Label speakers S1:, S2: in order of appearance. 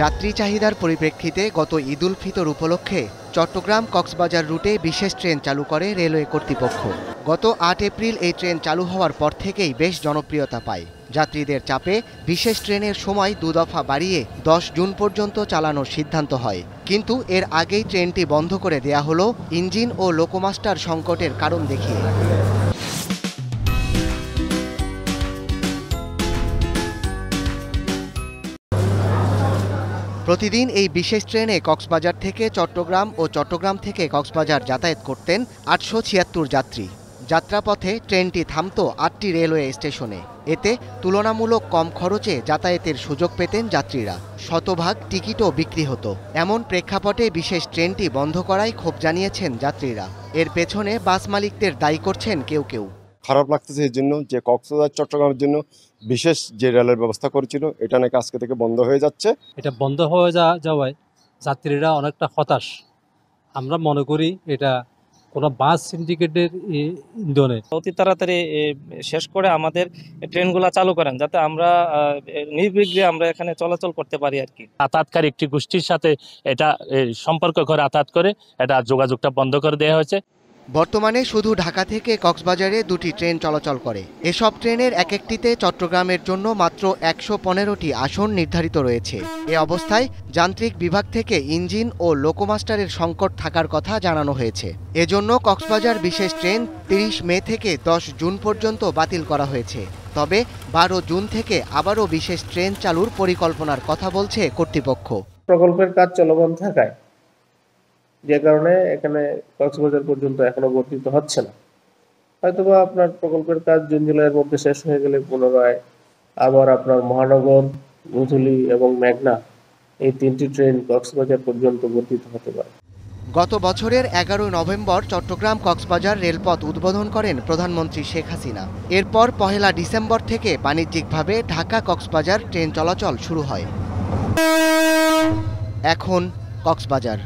S1: যাত্রী চাহিদার পরিপ্রেক্ষিতে গত ঈদ উল ফিতর উপলক্ষে চট্টগ্রাম কক্সবাজার রুটে বিশেষ ট্রেন চালু করে রেলওয়ে কর্তৃপক্ষ। গত ৮ এপ্রিল এই ট্রেন চালু হওয়ার পর থেকেই বেশ জনপ্রিয়তা পায়। যাত্রীদের চাপে বিশেষ ট্রেনের সময় ২ দফা বাড়িয়ে ১০ জুন পর্যন্ত চালানোর সিদ্ধান্ত হয়। কিন্তু এর আগেই ট্রেনটি বন্ধ করে দেয়া হলো ইঞ্জিন ও লোকোমাস্টার সংকটের কারণ দেখিয়ে। প্রতিদিন এই বিশেষ ট্রেনে কক্সবাজার থেকে চট্টগ্রাম ও চট্টগ্রাম থেকে কক্সবাজার যাতায়াত করতেন ৮৭৬ যাত্রী। যাত্রাপথে ট্রেনটি থামত ৮টি রেলওয়ে স্টেশনে। এতে তুলনামূলক কম খরচে যাতায়াতের সুযোগ পেতেন যাত্রীরা। শতভাগ টিকিটও বিক্রি হতো। এমন প্রেক্ষাপটে বিশেষ ট্রেনটি বন্ধ করায় ক্ষোভ জানিয়েছেন যাত্রীরা। এর পেছনে বাস মালিকদের দায়ী করছেন কেউ কেউ।
S2: খারাপ লাগতেছে এই জন্য যে কক্সবাজার চট্টগ্রামের জন্য বিশেষ যে রেলের ব্যবস্থা করেছিল এটা নাকি আজকে থেকে বন্ধ হয়ে যাচ্ছে।
S3: এটা বন্ধ হয়ে যাওয়ায় যাত্রীরা অনেকটা হতাশ। আমরা মনে করি এটা কোনো বাস সিন্ডিকেটের ইন্ধনে।
S4: অতি তাড়াতাড়ি শেষ করে আমাদের ট্রেনগুলো চালু করেন, যাতে আমরা নির্বিঘ্নে আমরা এখানে চলাচল করতে পারি আর কি।
S5: আতাতকারী একটি গোষ্ঠীর সাথে এটা সম্পর্ক করে আতাত করে এটা যোগাযোগটা বন্ধ করে দেওয়া হয়েছে।
S1: বর্তমানে শুধু ঢাকা থেকে কক্সবাজারে 2টি ট্রেন চলাচল করে। এসব ট্রেনের এক একটিতে চট্টগ্রামের জন্য মাত্র ১১৫টি আসন নির্ধারিত রয়েছে। এ অবস্থায় যান্ত্রিক বিভাগ থেকে ইঞ্জিন ও লোকোমাস্টারের সংকট থাকার কথা জানানো হয়েছে। এজন্য কক্সবাজার বিশেষ ট্রেন ৩০ মে থেকে ১০ জুন পর্যন্ত বাতিল করা হয়েছে। তবে ১২ জুন থেকে আবারও বিশেষ ট্রেন চালুর পরিকল্পনার কথা বলছে কর্তৃপক্ষ।
S6: প্রকল্পের কাজ চলমান থাকায় যে কারণে এখানে কক্সবাজার পর্যন্ত এখনো বর্ধিত হচ্ছে না। হয়তোবা আপনার প্রকল্পের কাজ জুন জুলাইয়ের মধ্যে শেষ হয়ে গেলে পুনরায় আবার আপনার মহানগর, মধুলি এবং মেঘনা এই 3টি ট্রেন কক্সবাজার পর্যন্ত বর্ধিত হতে পারে।
S1: গত বছরের ১১ নভেম্বর চট্টগ্রাম কক্সবাজার রেলপথ উদ্বোধন করেন প্রধানমন্ত্রী শেখ হাসিনা। এরপর ১ ডিসেম্বর থেকে বাণিজ্যিকভাবে ঢাকা কক্সবাজার ট্রেন চলাচল শুরু হয়। এখন কক্সবাজার।